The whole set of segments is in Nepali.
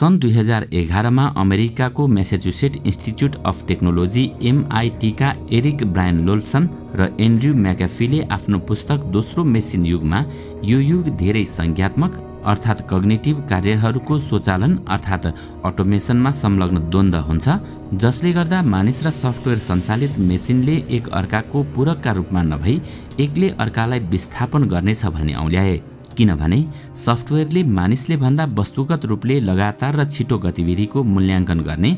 सन् 2011 मा अमेरिकाको मैसेच्युसेट इन्स्टिच्युट अफ टेक्नोलोजी MIT का एरिक ब्रायन लोल्सन र एन्ड्रयू म्याकाफीले आफ्नो पुस्तक दोस्रो मेसिन युगमा यो युग धेरै संज्ञात्मक अर्थात् कग्निटिभ कार्यहरूको स्वचालन अर्थात् अटोमेसनमा संलग्न द्वन्द्व हुन्छ, जसले गर्दा मानिस र सफ्टवेयर सञ्चालित मेसिनले एक अर्काको पूरकका रूपमा नभई एकले अर्कालाई विस्थापन गर्नेछ भनी औल्याए। किनभने सफ्टवेयरले मानिसले भन्दा वस्तुगत रूपले लगातार र छिटो गतिविधिको मूल्याङ्कन गर्ने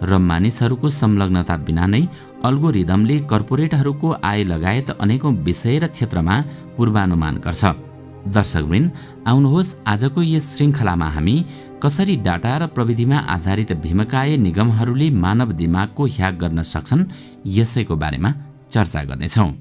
र मानिसहरूको संलग्नता बिना नै अल्गोरिदमले कर्पोरेटहरूको आय लगायत अनेकौं विषय र क्षेत्रमा पूर्वानुमान गर्छ। दर्शकवृन्द, आउनुहोस् आजको यस श्रृङ्खलामा हामी कसरी डाटा र प्रविधिमा आधारित भीमकाय निगमहरूले मानव दिमागको ह्याक गर्न सक्छन् यसैको बारेमा चर्चा गर्नेछौँ।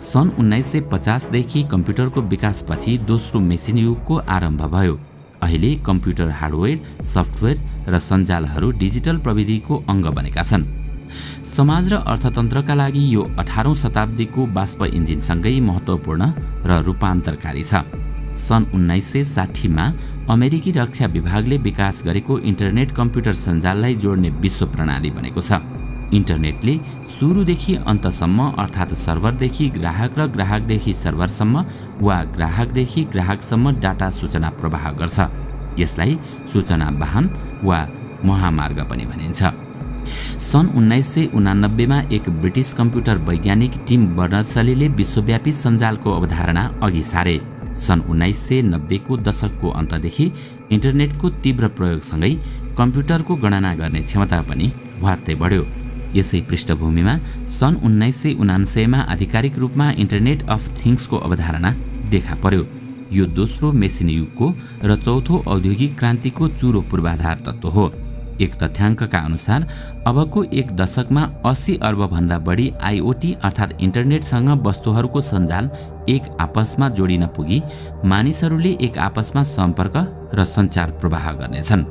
सन् 1950 देखि कम्प्युटरको विकासपछि दोस्रो मेसिन युगको आरम्भ भयो। अहिले कम्प्युटर हार्डवेयर, सफ्टवेयर र सञ्जालहरू डिजिटल प्रविधिको अङ्ग बनेका छन्। समाज र अर्थतन्त्रका लागि यो 18औं शताब्दीको बाष्प इन्जिनसँगै महत्त्वपूर्ण र रूपान्तरकारी छ। सन् 1960 मा अमेरिकी रक्षा विभागले विकास गरेको इन्टरनेट कम्प्युटर सञ्जाललाई जोड्ने विश्व प्रणाली बनेको छ। इन्टरनेटले सुरुदेखि अन्तसम्म अर्थात् सर्भरदेखि ग्राहक र ग्राहकदेखि सर्भरसम्म वा ग्राहकदेखि ग्राहकसम्म डाटा सूचना प्रवाह गर्छ। यसलाई सूचना वाहन वा महामार्ग पनि भनिन्छ। सन् 1989 मा एक ब्रिटिस कम्प्युटर वैज्ञानिक टिम बर्नर्स-लीले विश्वव्यापी सञ्जालको अवधारणा अघि सारे। सन् 1990 को दशकको अन्तदेखि इन्टरनेटको तीव्र प्रयोगसँगै कम्प्युटरको गणना गर्ने क्षमता पनि भ्वात्तै बढ्यो। यसै पृष्ठभूमिमा सन् 1979 मा आधिकारिक रूपमा इन्टरनेट अफ थिङ्ग्सको अवधारणा देखा पर्यो। यो दोस्रो मेसिन युगको र चौथो औद्योगिक क्रान्तिको चुरो पूर्वाधार तत्त्व हो। एक तथ्याङ्कका अनुसार अबको एक दशकमा 80 अर्ब भन्दा बढी IoT अर्थात् इन्टरनेटसँग वस्तुहरूको सञ्जाल एक आपसमा जोडिन पुगी मानिसहरूले एक आपसमा सम्पर्क र सञ्चार प्रवाह गर्नेछन्।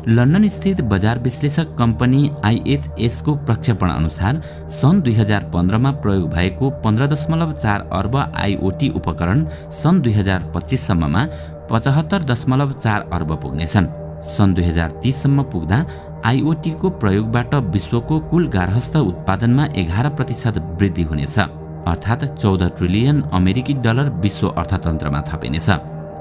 लन्डन स्थित बजार विश्लेषक कम्पनी IHS को प्रक्षेपण अनुसार सन् 2015 मा प्रयोग भएको 15.4 अर्ब IoT उपकरण सन् 2025 सम्ममा 75.4 अर्ब पुग्नेछन्। सन् 2030 सम्म पुग्दा IoT को प्रयोगबाट विश्वको कुल गार्हस्थ उत्पादनमा 11% वृद्धि हुनेछ, अर्थात् 14 ट्रिलियन अमेरिकी डलर विश्व अर्थतन्त्रमा थपिनेछ।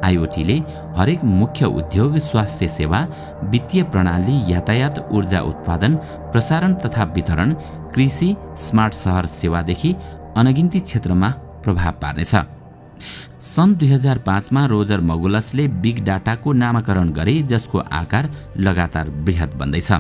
IoTले हरेक मुख्य उद्योग, स्वास्थ्य सेवा, वित्तीय प्रणाली, यातायात, ऊर्जा उत्पादन, प्रसारण तथा वितरण, कृषि, स्मार्ट शहर सेवादेखि अनगिन्ती क्षेत्रमा प्रभाव पार्नेछ। सन् 2005 मा रोजर मगुलसले बिग डाटाको नामाकरण गरे, जसको आकार लगातार बृहत बन्दैछ।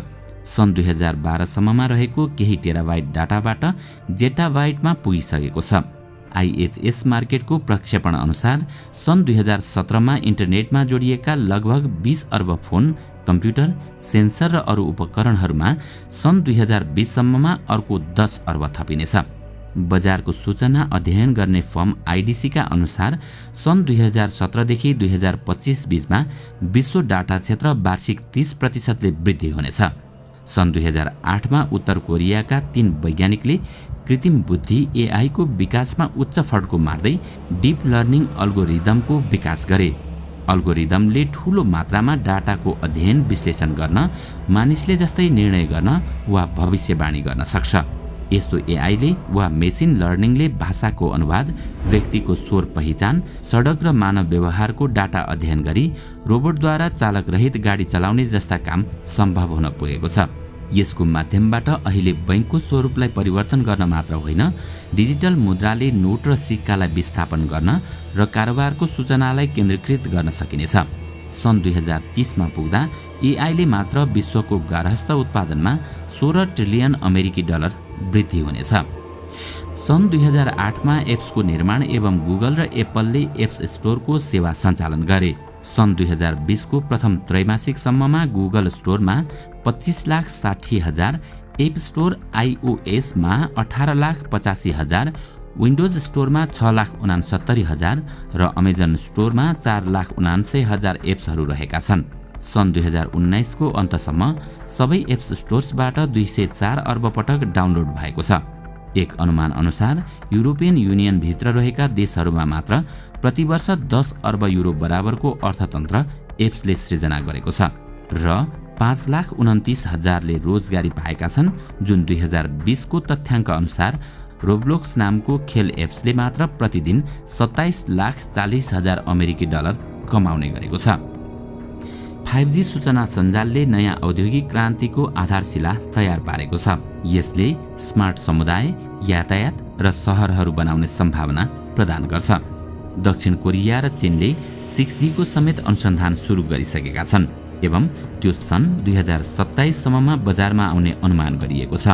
सन् 2012 सम्ममा रहेको केही टेराबाइट डाटाबाट जेटाबाइटमा पुगिसकेको छ। IHS मार्केटको प्रक्षेपण अनुसार सन् 2017 मा इन्टरनेटमा जोडिएका लगभग 20 अर्ब फोन, कम्प्युटर, सेन्सर र अरू उपकरणहरूमा सन् 2020 सम्ममा अर्को 10 अर्ब थपिनेछ। बजारको सूचना अध्ययन गर्ने फर्म IDC का अनुसार सन् 2017 देखि 2025 बीचमा विश्व डाटा क्षेत्र वार्षिक 30% ले वृद्धि हुनेछ। सन् 2008 मा उत्तर कोरियाका 3 वैज्ञानिकले कृत्रिम बुद्धि AI को विकासमा उच्च फड्को मार्दै डिप लर्निङ अल्गोरिदमको विकास गरे। अल्गोरिदमले ठूलो मात्रामा डाटाको अध्ययन विश्लेषण गर्न, मानिसले जस्तै निर्णय गर्न वा भविष्यवाणी गर्न सक्छ। यस्तो AIले वा मेसिन लर्निङले भाषाको अनुवाद, व्यक्तिको स्वर पहिचान, सडक र मानव व्यवहारको डाटा अध्ययन गरी रोबोटद्वारा चालक रहित गाडी चलाउने जस्ता काम सम्भव हुन पुगेको छ। यसको माध्यमबाट अहिले बैंकको स्वरूपलाई परिवर्तन गर्न मात्र होइन, डिजिटल मुद्राले नोट र सिक्कालाई विस्थापन गर्न र कारोबारको सूचनालाई केन्द्रीकृत गर्न सकिनेछ। सन् 2030 मा पुग्दा AIले मात्र विश्वको गार्हस्थ उत्पादनमा 16 ट्रिलियन अमेरिकी डलर वृद्धि हुनेछ। सन् 2008 मा एप्सको निर्माण एवं गुगल र एप्पलले एप्स स्टोरको सेवा सञ्चालन गरे। सन् 2020 को प्रथम त्रैमासिक सम्ममा गुगल स्टोरमा 25,60,000, एप स्टोर iOS मा 18,85,000, विन्डोज स्टोरमा 6,69,000 र अमेजन स्टोरमा 4,79,000 एप्सहरू रहेका छन्। सन् 2019 को अन्तसम्म सबै एप्स स्टोर्सबाट 204 अर्ब पटक डाउनलोड भएको छ। एक अनुमान अनुसार युरोपियन युनियनभित्र रहेका देशहरूमा मात्र प्रतिवर्ष 10 अर्ब युरो बराबरको अर्थतन्त्र एप्सले सृजना गरेको छ र 5,29,000ले रोजगारी पाएका छन्, जुन 2020 को तथ्याङ्क अनुसार रोब्लोक्स नामको खेल एप्सले मात्र प्रतिदिन 27,40,000 अमेरिकी डलर कमाउने गरेको छ। 5G सूचना सञ्जालले नयाँ औद्योगिक क्रान्तिको आधारशिला तयार पारेको छ। यसले स्मार्ट समुदाय, यातायात र सहरहरू बनाउने सम्भावना प्रदान गर्छ। दक्षिण कोरिया र चीनले 6G को समेत अनुसन्धान सुरु गरिसकेका छन् एवं त्यो सन् 2027 सम्ममा बजारमा आउने अनुमान गरिएको छ।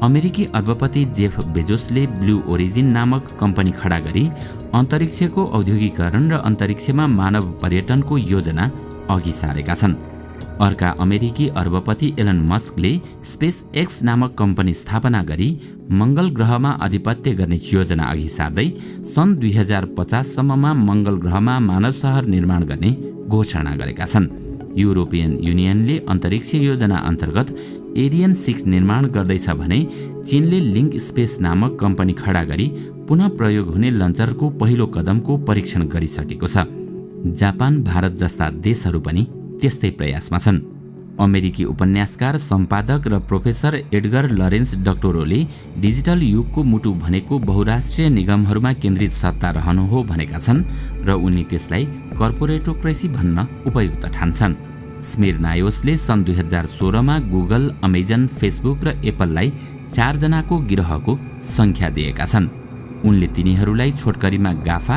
अमेरिकी अर्बपति जेफ बेजोसले ब्लू ओरिजिन नामक कम्पनी खडा गरी अन्तरिक्षको औद्योगिकरण र अन्तरिक्षमा मानव पर्यटनको योजना अघि सारेका छन्। अर्का अमेरिकी अर्बपति एलन मस्कले स्पेस एक्स नामक कम्पनी स्थापना गरी मंगल ग्रहमा आधिपत्य गर्ने योजना अघि सार्दै सन् 2050 सम्ममा मंगल ग्रहमा मानव शहर निर्माण गर्ने घोषणा गरेका छन्। युरोपियन युनियनले अन्तरिक्ष योजना अन्तर्गत एरियन 6 निर्माण गर्दैछ भने चीनले लिङ्क स्पेस नामक कम्पनी खडा गरी पुनः प्रयोग हुने लन्चरको पहिलो कदमको परीक्षण गरिसकेको छ। जापान, भारत जस्ता देशहरू पनि त्यस्तै प्रयासमा छन्। अमेरिकी उपन्यासकार, सम्पादक र प्रोफेसर एडगर लरेन्स डक्टोरोले डिजिटल युगको मुटु भनेको बहुराष्ट्रिय निगमहरूमा केन्द्रित सत्ता रहनु हो भनेका छन् र उनी त्यसलाई कर्पोरेटोक्रेसी भन्न उपयुक्त ठान्छन्। स्मिरनायोसले सन् 2016 मा गुगल, अमेजन, फेसबुक र एप्पललाई 4 जनाको गिरोहको संख्या दिएका छन्। उनले तिनीहरूलाई छोटकरीमा गाफा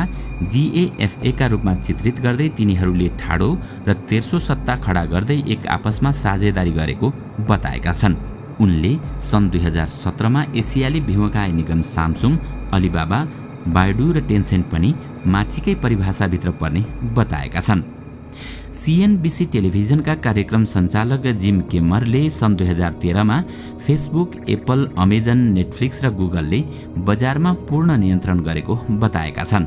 GAFA का रूपमा चित्रित गर्दै तिनीहरूले ठाडो र तेर्सो सत्ता खडा गर्दै एक आपसमा साझेदारी गरेको बताएका छन्। उनले सन् 2017 मा एसियाली भीमकाय निगम सामसुङ, अलिबाबा, बाइडु र टेन्सेन्ट पनि माथिकै परिभाषाभित्र पर्ने बताएका छन्। CNBC टेलिभिजनका कार्यक्रम सञ्चालक जिम केमरले सन् 2013 मा फेसबुक, एप्पल, अमेजन, नेटफ्लिक्स र गुगलले बजारमा पूर्ण नियन्त्रण गरेको बताएका छन्।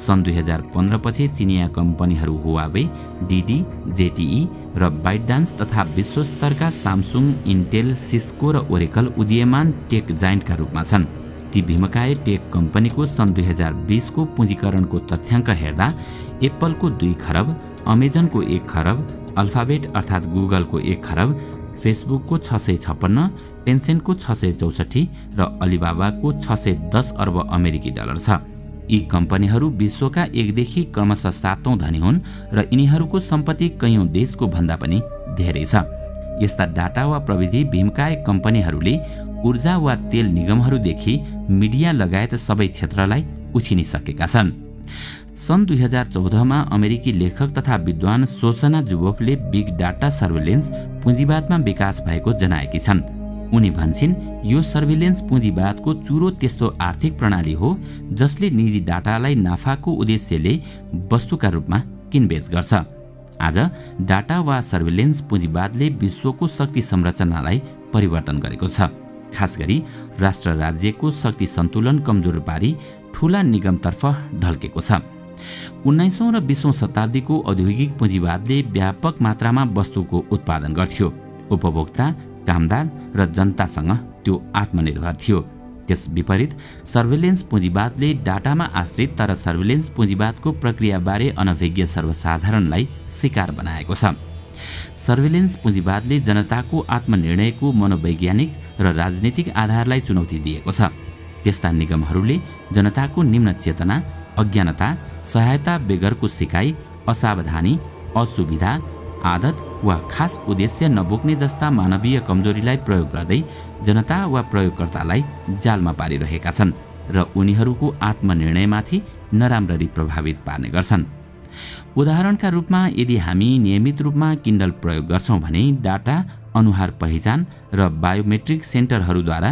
सन् 2015 पछि चिनिया कम्पनीहरू हुवावे, DD, ZTE र बाइटडान्स तथा विश्वस्तरका सामसुङ, इन्टेल, सिस्को र ओरेकल उदीयमान टेक जायन्टका रूपमा छन्। ती भीमकाय टेक कम्पनीको सन् 2020 को पुँजीकरणको तथ्याङ्क हेर्दा एप्पलको 2 खरब, अमेजनको 1 खरब, अल्फाबेट अर्थात् गुगलको 1 खरब, फेसबुकको 656, टेन्सेन्टको 664 र अलिबाबाको 610 अर्ब अमेरिकी डलर छ। यी कम्पनीहरू विश्वका 1 देखि क्रमशः 7औं धनी हुन् र यिनीहरूको सम्पत्ति कैयौं देशको भन्दा पनि धेरै छ। यस्ता डाटा वा प्रविधि भीमकाय कम्पनीहरूले ऊर्जा वा तेल निगमहरूदेखि मिडिया लगायत सबै क्षेत्रलाई उछिनिसकेका छन्। सन् 2014 मा अमेरिकी लेखक तथा विद्वान सोसना जुबोफले बिग डाटा सर्भिलेन्स पुँजीवादमा विकास भएको जनाएकी छन्। उनी भन्छिन्, यो सर्भिलेन्स पुँजीवादको चुरो त्यस्तो आर्थिक प्रणाली हो जसले निजी डाटालाई नाफाको उद्देश्यले वस्तुका रूपमा किनबेच गर्छ। आज डाटा वा सर्भिलेन्स पुँजीवादले विश्वको शक्ति संरचनालाई परिवर्तन गरेको छ। खास गरी राष्ट्र राज्यको शक्ति सन्तुलन कमजोर पारी ठूला निगमतर्फ ढल्केको छ। 19औं र 20औं शताब्दीको औद्योगिक पुँजीवादले व्यापक मात्रामा वस्तुको उत्पादन गर्थ्यो। उपभोक्ता, कामदार र जनतासँग त्यो आत्मनिर्भर थियो। त्यस विपरीत सर्भिलेन्स पुँजीवादले डाटामा आश्रित तर सर्भिलेन्स पुँजीवादको प्रक्रियाबारे अनभिज्ञ सर्वसाधारणलाई शिकार बनाएको छ। सर्भिलेन्स पुँजीवादले जनताको आत्मनिर्णयको मनोवैज्ञानिक र राजनीतिक आधारलाई चुनौती दिएको छ। त्यस्ता निगमहरूले जनताको निम्न चेतना, अज्ञानता, सहायता बेगरको सिकाइ, असावधानी, असुविधा, आदत वा खास उद्देश्य नबोक्ने जस्ता मानवीय कमजोरीलाई प्रयोग गर्दै जनता वा प्रयोगकर्तालाई जालमा पारिरहेका छन् र उनीहरूको आत्मनिर्णयमाथि नराम्ररी प्रभावित पार्ने गर्छन्। उदाहरणका रूपमा यदि हामी नियमित रूपमा किन्डल प्रयोग गर्छौं भने डाटा, अनुहार पहिचान र बायोमेट्रिक सेन्टरहरूद्वारा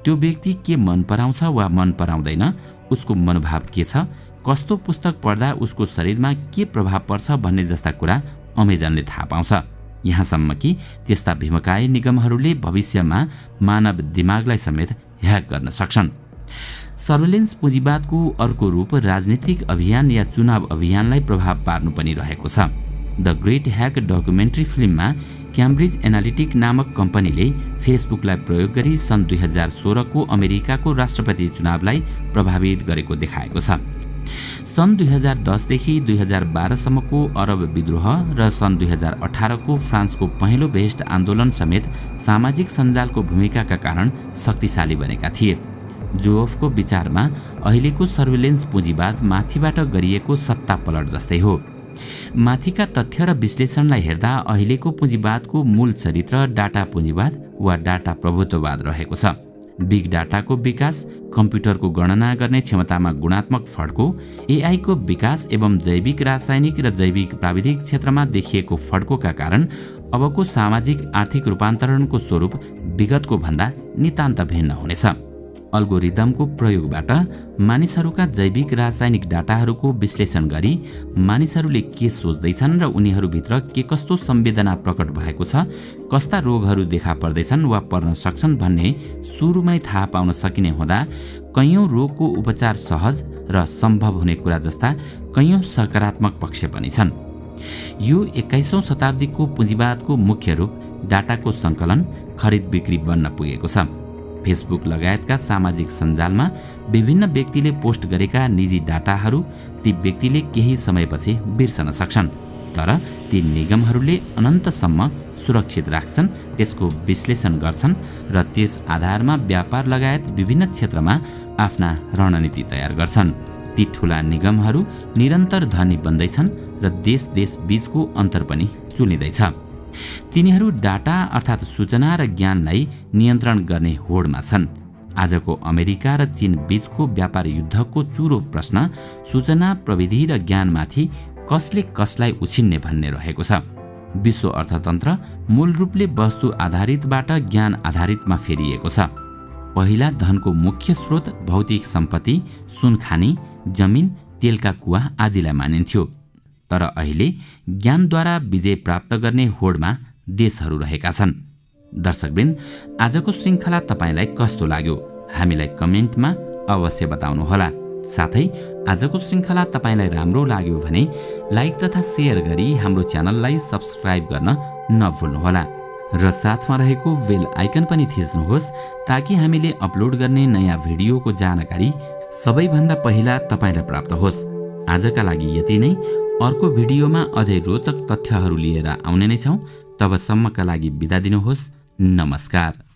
त्यो व्यक्ति के मन पराउँछ वा मन पराउँदैन, उसको मनोभाव के छ, कस्तो पुस्तक पढ्दा उसको शरीरमा के प्रभाव पर्छ भन्ने जस्ता कुरा अमेजनले थाहा पाउँछ। यहाँसम्म कि त्यस्ता भीमकाय निगमहरूले भविष्यमा मानव दिमागलाई समेत ह्याक गर्न सक्छन्। सर्भिलेन्स पुँजीवादको अर्को रूप राजनीतिक अभियान या चुनाव अभियानलाई प्रभाव पार्नु पनि रहेको छ। द ग्रेट ह्याक डकुमेन्ट्री फिल्ममा क्याम्ब्रिज एनालिटिक नामक कम्पनीले फेसबुकलाई प्रयोग गरी सन् 2016 को अमेरिकाको राष्ट्रपति चुनावलाई प्रभावित गरेको देखाएको छ। सन् 2010 देखि 2012 सम्मको अरब विद्रोह र सन् 2018 को फ्रान्सको पहिलो बेहेस्ट आन्दोलन समेत सामाजिक सञ्जालको भूमिकाका कारण शक्तिशाली बनेका थिए। जोअफको विचारमा अहिलेको सर्भिलेन्स पुँजीवाद माथिबाट गरिएको सत्ता पलट जस्तै हो। माथिका तथ्य र विश्लेषणलाई हेर्दा अहिलेको पुँजीवादको मूल चरित्र डाटा पुँजीवाद वा डाटा प्रभुत्ववाद रहेको छ। बिग डाटाको विकास, कम्प्युटरको गणना गर्ने क्षमतामा गुणात्मक फड्को, एआईको विकास एवं जैविक रासायनिक र जैविक प्राविधिक क्षेत्रमा देखिएको फड्कोका कारण अबको सामाजिक आर्थिक रूपान्तरणको स्वरूप विगतको भन्दा नितान्त भिन्न हुनेछ। अल्गोरिदमको प्रयोगबाट मानिसहरूका जैविक रासायनिक डाटाहरूको विश्लेषण गरी मानिसहरूले के सोच्दैछन् र उनीहरूभित्र के कस्तो संवेदना प्रकट भएको छ, कस्ता रोगहरू देखा पर्दैछन् वा पर्न सक्छन् भन्ने सुरुमै थाहा पाउन सकिने हुँदा कैयौं रोगको उपचार सहज र सम्भव हुने कुरा जस्ता कैयौं सकारात्मक पक्ष पनि छन्। यो 21औं शताब्दीको पुँजीवादको मुख्य रूप डाटाको सङ्कलन, खरिद बिक्री बन्न पुगेको छ। फेसबुक लगायतका सामाजिक सञ्जालमा विभिन्न व्यक्तिले पोस्ट गरेका निजी डाटाहरू ती व्यक्तिले केही समयपछि बिर्सन सक्छन्, तर ती निगमहरूले अनन्तसम्म सुरक्षित राख्छन्, त्यसको विश्लेषण गर्छन् र त्यस आधारमा व्यापार लगायत विभिन्न क्षेत्रमा आफ्ना रणनीति तयार गर्छन्। ती ठूला निगमहरू निरन्तर धनी बन्दैछन् र देश बीचको अन्तर पनि चुलिँदैछ। तिनीहरू डाटा अर्थात् सूचना र ज्ञानलाई नियन्त्रण गर्ने होडमा छन्। आजको अमेरिका र चीन बीचको व्यापार युद्धको चुरो प्रश्न सूचना, प्रविधि र ज्ञानमाथि कसले कसलाई उछिन्ने भन्ने रहेको छ। विश्व अर्थतन्त्र मूल रूपले वस्तु आधारितबाट ज्ञान आधारितमा फेरिएको छ। पहिला धनको मुख्य स्रोत भौतिक सम्पत्ति, सुनखानी, जमिन, तेलका कुवा आदिलाई मानिन्थ्यो, तर अहिले ज्ञानद्वारा विजय प्राप्त गर्ने होडमा देशहरू रहेका छन्। दर्शकवृन्द, आजको श्रृङ्खला तपाईलाई कस्तो लाग्यो हामीलाई कमेन्टमा अवश्य बताउनुहोला। साथै आजको श्रृङ्खला तपाईलाई राम्रो लाग्यो भने लाइक तथा शेयर गरी हाम्रो च्यानललाई सब्स्क्राइब गर्न नभुल्नुहोला र साथमा रहेको बेल आइकन पनि थिच्नुहोस् ताकि हामीले अपलोड गर्ने नयाँ भिडियोको जानकारी सबैभन्दा पहिला तपाईलाई प्राप्त होस्। आजका लागि यति नै। अर्को भिडियोमा अझै रोचक तथ्यहरू लिएर आउने नै छौँ। तबसम्मका लागि बिदा दिनुहोस्। नमस्कार।